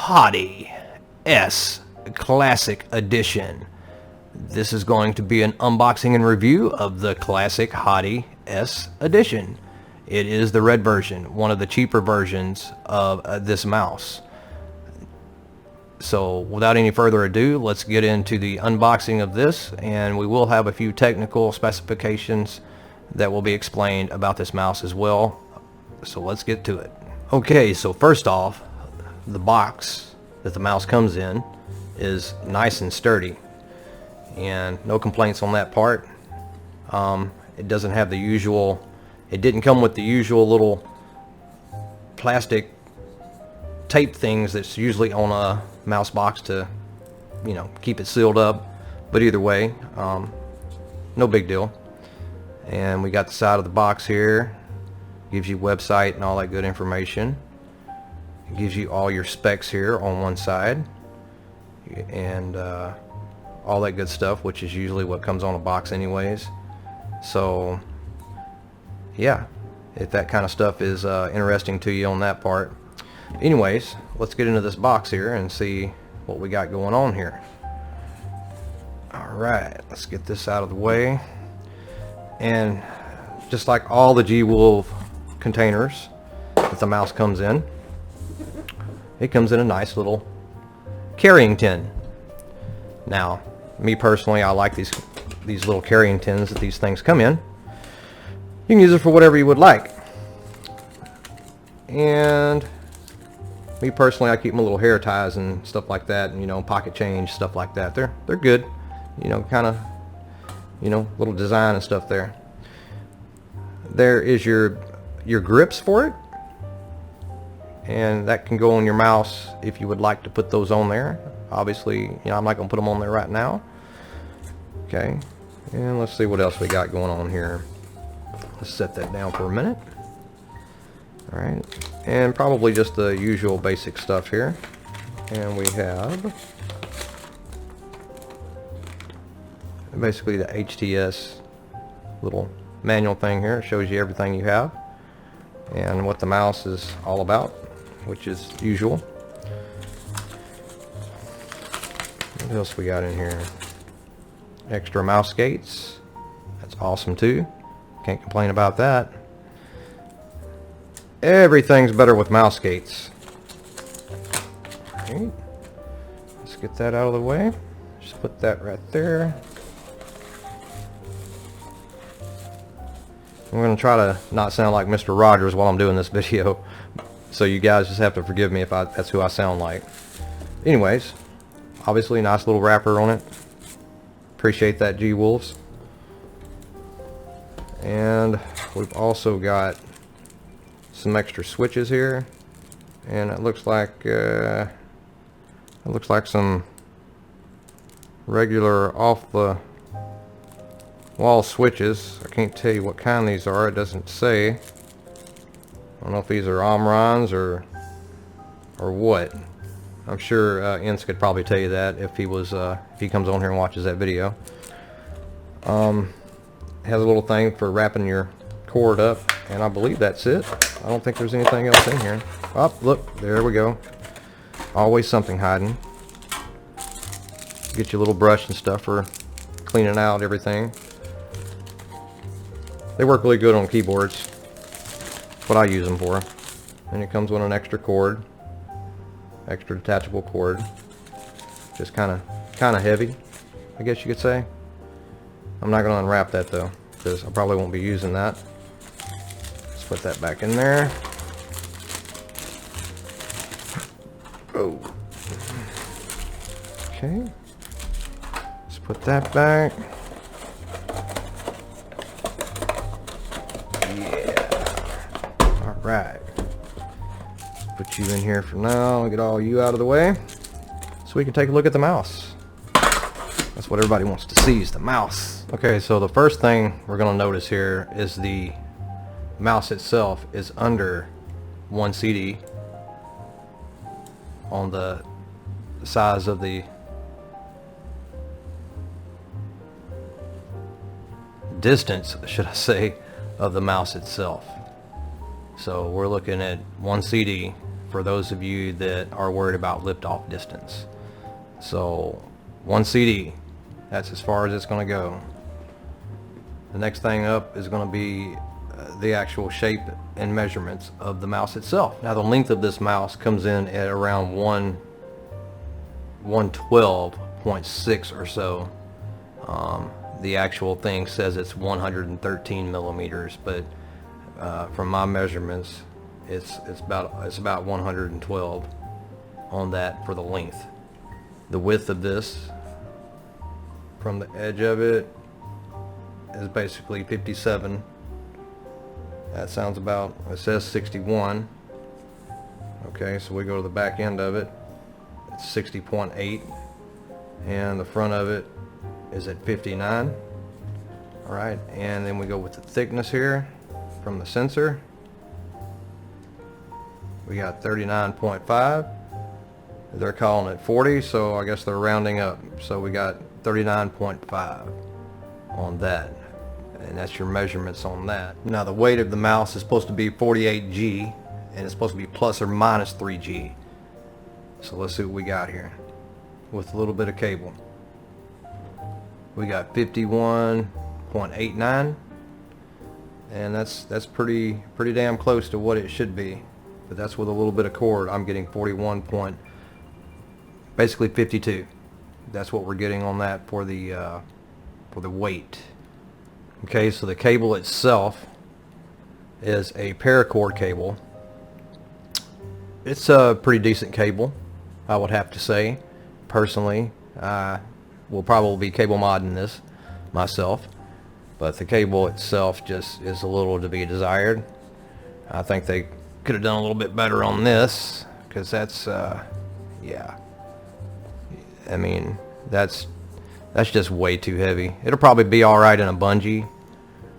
Hati-S Classic Edition. This is going to be an unboxing and review of the classic Hati-S Edition. It is the red version, one of the cheaper versions of this mouse. So without any further ado, let's get into the unboxing of this, and we will have a few technical specifications that will be explained about this mouse as well. So let's get to it. Okay, so first off, the box that the mouse comes in is nice and sturdy, and no complaints on that part. It doesn't have the usual, it didn't come with the usual little plastic tape things that's usually on a mouse box to, you know, keep it sealed up. But either way, no big deal. And we got the side of the box here, gives you website and all that good information. It gives you all your specs here on one side, and all that good stuff, which is usually what comes on a box anyways. So yeah, if that kind of stuff is interesting to you on that part. Anyways, let's get into this box here and see what we got going on here. Alright, let's get this out of the way. And just like all the Gwolves containers that the mouse comes in, it comes in a nice little carrying tin. Now, me personally, I like these little carrying tins that these things come in. You can use it for whatever you would like. And me personally, I keep my little hair ties and stuff like that, and, you know, pocket change, stuff like that. They're good, you know, kind of, you know, little design and stuff there. There is your grips for it, and that can go on your mouse if you would like to put those on there. Obviously, you know, I'm not going to put them on there right now. Okay, and let's see what else we got going on here. Let's set that down for a minute. Alright, and probably just the usual basic stuff here. And we have basically the Hati-S little manual thing here. It shows you everything you have and what the mouse is all about, which is usual. What else we got in here? Extra mouse skates. That's awesome too. Can't complain about that. Everything's better with mouse skates. Alright, let's get that out of the way. Just put that right there. I'm going to try to not sound like Mr. Rogers while I'm doing this video, so you guys just have to forgive me if that's who I sound like. Anyways, obviously nice little wrapper on it. Appreciate that, Gwolves. And we've also got some extra switches here, and it looks like some regular off the wall switches. I can't tell you what kind these are, it doesn't say. I don't know if these are Omrons or what. I'm sure Ince could probably tell you that if he comes on here and watches that video. It has a little thing for wrapping your cord up, and I believe that's it. I don't think there's anything else in here. Oh, look, there we go. Always something hiding. Get your little brush and stuff for cleaning out everything. They work really good on keyboards. That's what I use them for. And it comes with an extra cord, extra detachable cord. Just kind of heavy, I guess you could say. I'm not going to unwrap that though, because I probably won't be using that. Let's put that back in there. Oh. Okay. Let's put that back. Yeah. Alright. Put you in here for now. I'll get all you out of the way so we can take a look at the mouse. That's what everybody wants to see, is the mouse. Okay, so the first thing we're going to notice here is the mouse itself is under 1 CD on the size of the distance, should I say, of the mouse itself. So we're looking at 1 CD for those of you that are worried about lift-off distance. So 1 CD, that's as far as it's going to go. The next thing up is going to be the actual shape and measurements of the mouse itself. Now the length of this mouse comes in at around 112.6 or so. The actual thing says it's 113 millimeters, but from my measurements, it's about 112 on that for the length. The width of this from the edge of it is basically 57. That sounds about, it says 61. Okay, so we go to the back end of it, it's 60.8, and the front of it is at 59. Alright, and then we go with the thickness here from the sensor. We got 39.5. They're calling it 40, so I guess they're rounding up. So we got 39.5 on that, and that's your measurements on that. Now the weight of the mouse is supposed to be 48G, and it's supposed to be plus or minus 3G. So let's see what we got here with a little bit of cable. We got 51.89, and that's pretty damn close to what it should be, but that's with a little bit of cord. I'm getting 41. Basically 52. That's what we're getting on that for the weight. Okay, so the cable itself is a paracord cable. It's a pretty decent cable, I would have to say. Personally, will probably be cable modding this myself, but the cable itself just is a little to be desired. I think they could have done a little bit better on this, because that's yeah, I mean, that's just way too heavy. It'll probably be alright in a bungee.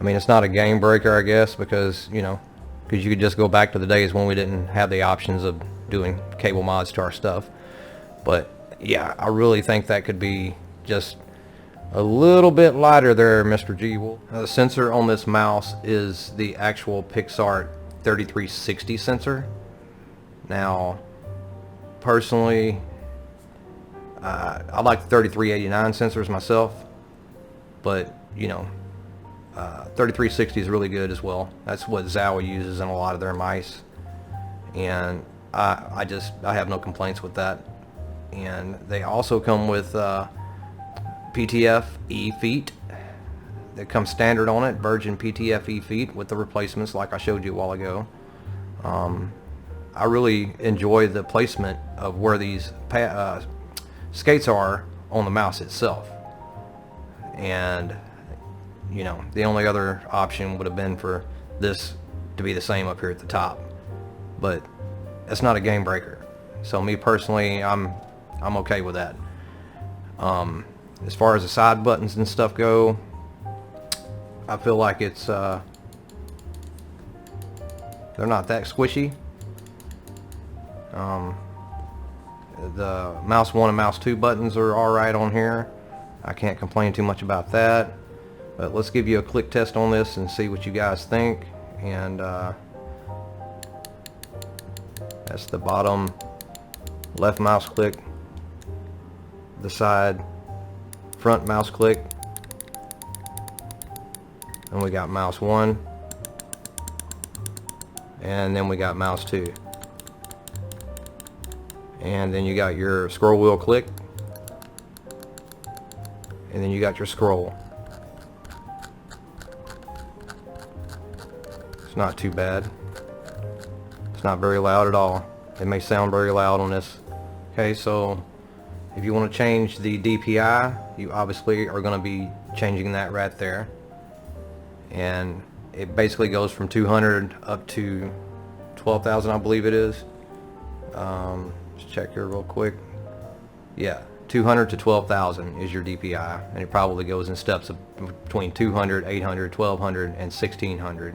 I mean, it's not a game breaker, I guess, because, you know, because you could just go back to the days when we didn't have the options of doing cable mods to our stuff. But yeah, I really think that could be just a little bit lighter there, Mr. G. Now, the sensor on this mouse is the actual PixArt 3360 sensor. Now, personally, I like the 3389 sensors myself, but you know, 3360 is really good as well. That's what Zowie uses in a lot of their mice, and I have no complaints with that. And they also come with PTF E feet that come standard on it, Virgin PTF E feet with the replacements like I showed you a while ago. I really enjoy the placement of where these skates are on the mouse itself, and you know, the only other option would have been for this to be the same up here at the top, but it's not a game breaker. So me personally, I'm okay with that. As far as the side buttons and stuff go, I feel like it's they're not that squishy. The mouse 1 and mouse 2 buttons are alright on here. I can't complain too much about that. But let's give you a click test on this and see what you guys think. And that's the bottom left mouse click, the side front mouse click, and we got mouse 1, and then we got mouse 2. And then you got your scroll wheel click, and then you got your scroll. It's not too bad. It's not very loud at all. It may sound very loud on this. Okay, so if you want to change the DPI, you obviously are going to be changing that right there. And it basically goes from 200 up to 12,000, I believe it is. Let's check here real quick. Yeah, 200 to 12,000 is your DPI, and it probably goes in steps of between 200, 800, 1200, and 1600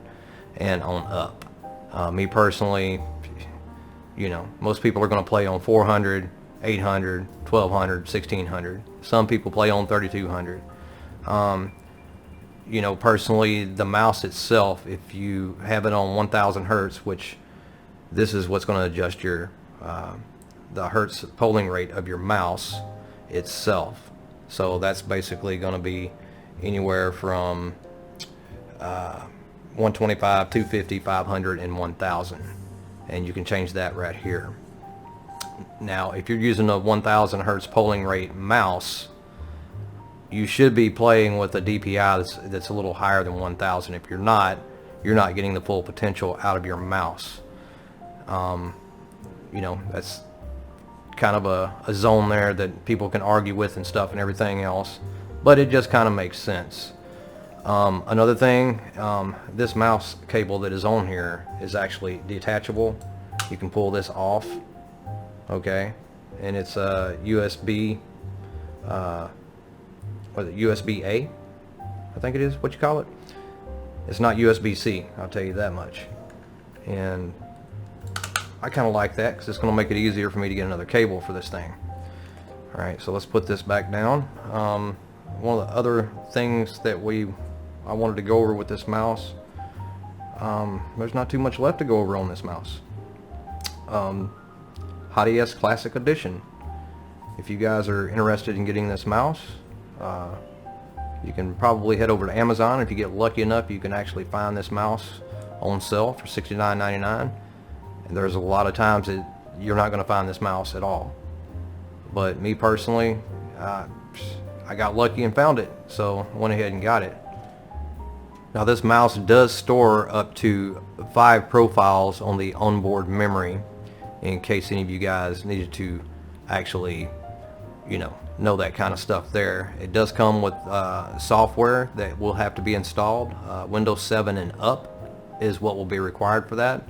and on up. Me personally, you know, most people are going to play on 400, 800, 1200, 1600. Some people play on 3200. You know, personally, the mouse itself, if you have it on 1000 hertz, which this is what's going to adjust your the hertz polling rate of your mouse itself. So that's basically going to be anywhere from 125, 250, 500, and 1000, and you can change that right here. Now if you're using a 1000 hertz polling rate mouse, you should be playing with a DPI that's a little higher than 1000. If you're not getting the full potential out of your mouse. You know, that's kind of a zone there that people can argue with and stuff and everything else, but it just kind of makes sense. Another thing, this mouse cable that is on here is actually detachable. You can pull this off, okay, and it's a USB what is it, USB-A, I think it is what you call it. It's not USB-C, I'll tell you that much. And I kind of like that because it's going to make it easier for me to get another cable for this thing. Alright, so let's put this back down. One of the other things that I wanted to go over with this mouse, there's not too much left to go over on this mouse. Hati-S Classic Edition. If you guys are interested in getting this mouse, you can probably head over to Amazon. If you get lucky enough, you can actually find this mouse on sale for $69.99. And there's a lot of times that you're not going to find this mouse at all. But me personally, I got lucky and found it, so I went ahead and got it. Now this mouse does store up to 5 profiles on the onboard memory, in case any of you guys needed to actually, you know that kind of stuff there. It does come with software that will have to be installed. Windows 7 and up is what will be required for that.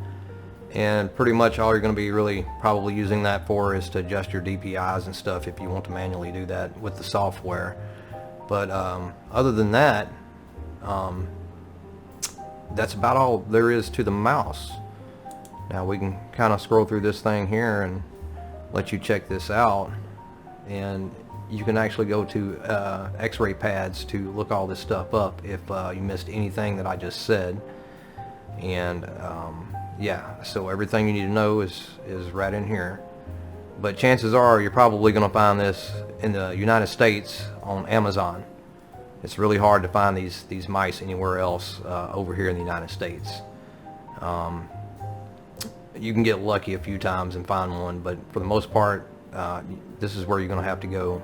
And pretty much all you're going to be really probably using that for is to adjust your DPIs and stuff if you want to manually do that with the software. But other than that, that's about all there is to the mouse. Now we can kind of scroll through this thing here and let you check this out, and you can actually go to x-ray pads to look all this stuff up if you missed anything that I just said. And yeah, so everything you need to know is right in here. But chances are you're probably going to find this in the United States on Amazon. It's really hard to find these mice anywhere else over here in the United States. You can get lucky a few times and find one, but for the most part, this is where you're going to have to go,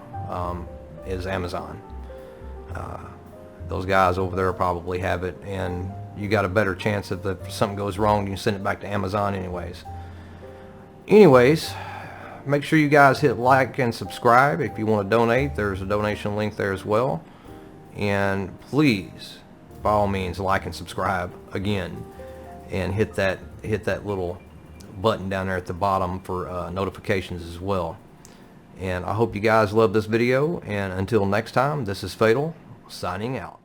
is Amazon. Those guys over there probably have it, and you got a better chance if something goes wrong, you can send it back to Amazon anyways. Make sure you guys hit like and subscribe. If you want to donate, there's a donation link there as well. And please, by all means, like and subscribe again, and hit that little button down there at the bottom for notifications as well. And I hope you guys love this video, and until next time, this is Fatal signing out.